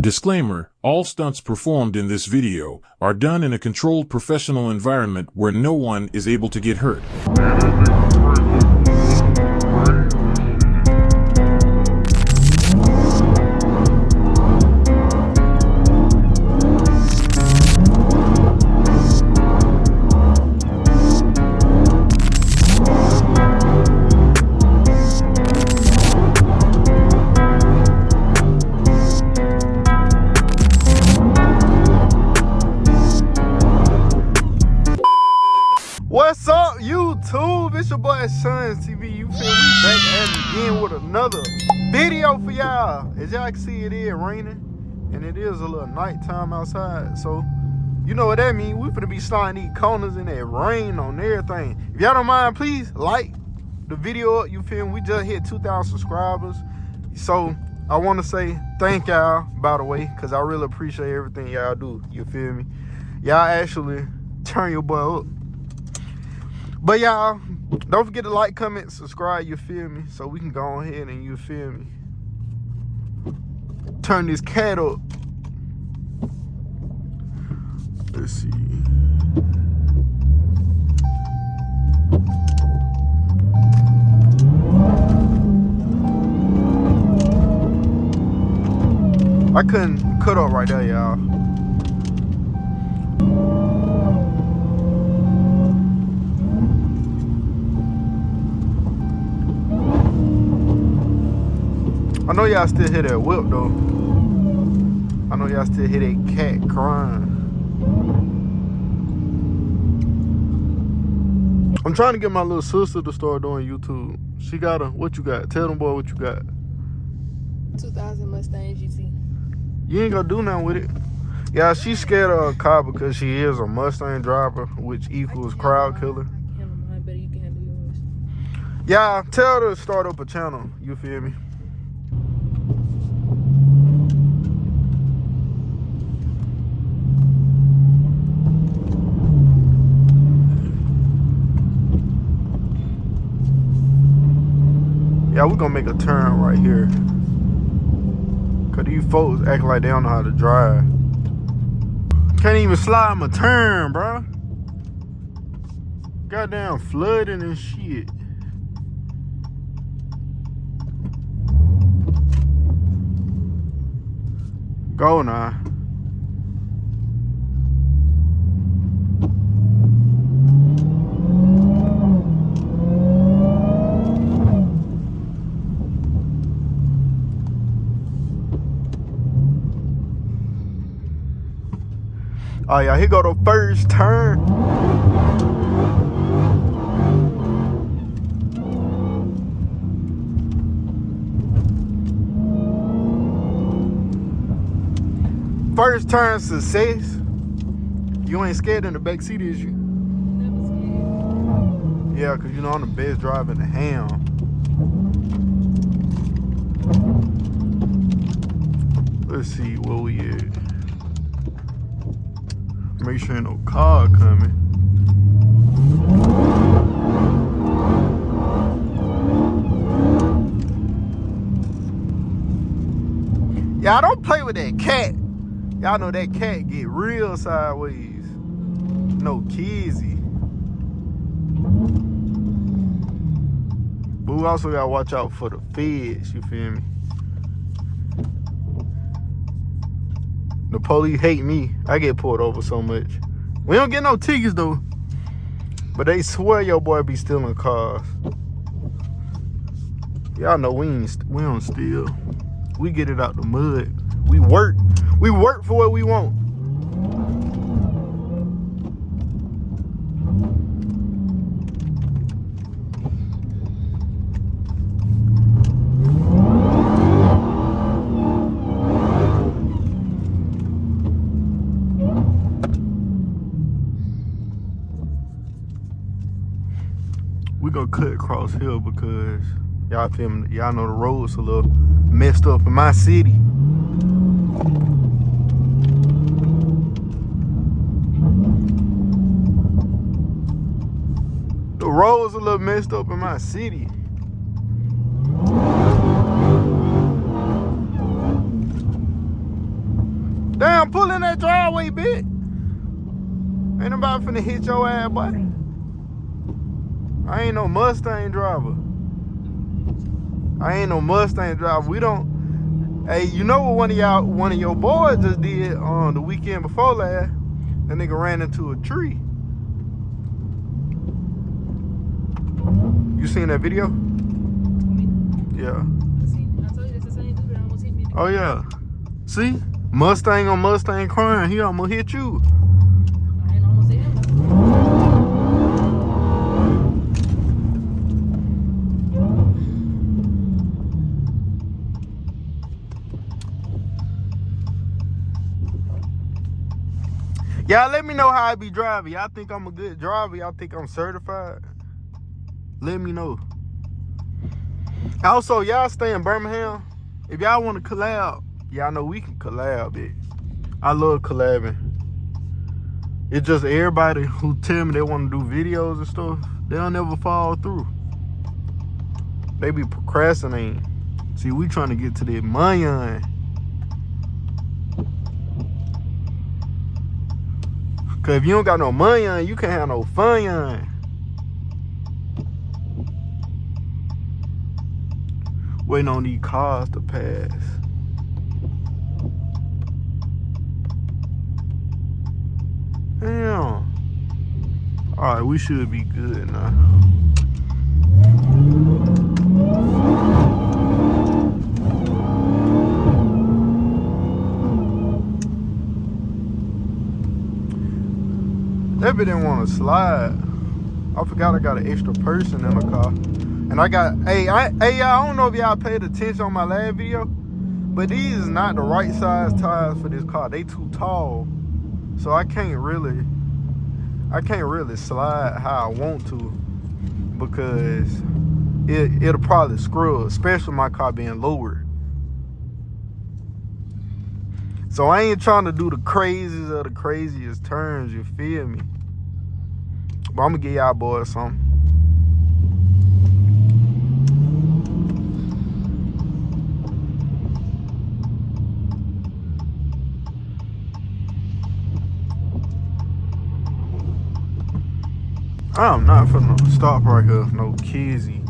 Disclaimer, all stunts performed in this video are done in a controlled professional environment where no one is able to get hurt. What's up, YouTube? It's your boy Sons TV. You feel we back at it again with another video for y'all. As y'all can see, it is raining and it is a little nighttime outside. So you know what that means. We finna be sliding these corners in that rain on everything. If y'all don't mind, please like the video up. You feel me? We just hit 2,000 subscribers. So I want to say thank y'all, by the way, because I really appreciate everything y'all do. You feel me? Y'all actually turn your boy up. But y'all, don't forget to like, comment, subscribe, you feel me? So we can go ahead and, you feel me, turn this cat up. Let's see. I couldn't cut up right there, y'all. I know y'all still hear that whip though. I know y'all still hear that cat crying. I'm trying to get my little sister to start doing YouTube. She got a, what you got? Tell them boy what you got. 2000 Mustang GT. You ain't gonna do nothing with it. Yeah, she's scared of a car because she is a Mustang driver, which equals crowd killer. I can handle mine better, you can handle yours. Yeah, tell her to start up a channel. You feel me? Yeah, we're gonna make a turn right here. Cause these folks act like they don't know how to drive. Can't even slide my turn, bro. Goddamn flooding and shit. Go now. Oh yeah, here go the first turn. First turn success. You ain't scared in the back seat, is you? Never scared. Yeah, cause you know I'm the best driver in the ham. Let's see where we at. Make sure ain't no car coming. Y'all don't play with that cat. Y'all know that cat get real sideways. No kizzy. But we also gotta watch out for the feds, you feel me? The police hate me. I get pulled over so much. We don't get no tickets though. But they swear your boy be stealing cars. Y'all know we don't steal. We get it out the mud. We work for what we want. We gonna cut across here because y'all feel me? Y'all know the roads a little messed up in my city. The roads a little messed up in my city. Damn, pull in that driveway, bitch. Ain't nobody finna hit your ass, boy. I ain't no Mustang driver. We don't. Hey, you know what one of your boys just did on the weekend before last? That nigga ran into a tree. You seen that video? Yeah. I told you that's the same dude that almost hit me. Oh yeah. See? Mustang on Mustang crime. He almost hit you. I ain't almost hit him. Y'all let me know how I be driving. Y'all think I'm a good driver? Y'all think I'm certified? Let me know. Also, y'all stay in Birmingham. If y'all want to collab, y'all know we can collab, bitch. I love collabing. It's just everybody who tell me they want to do videos and stuff, they'll never fall through. They be procrastinating. See, we trying to get to that money. Cause if you don't got no money on, you can't have no fun on. Waiting on these cars to pass. Damn. Alright, we should be good now. That bitch didn't want to slide. I forgot I got an extra person in the car. And I got, hey, y'all, I don't know if y'all paid attention on my last video, but these is not the right size tires for this car. They too tall. So I can't really slide how I want to, because it'll probably screw up, especially my car being lowered. So I ain't trying to do the craziest of the craziest turns, you feel me? But I'm gonna give y'all boys something. I'm not finna stop right here, no kizzy.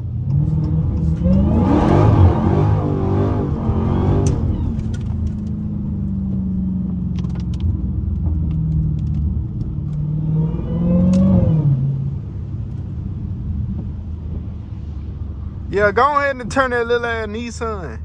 Yeah, go ahead and turn that little ass Nissan.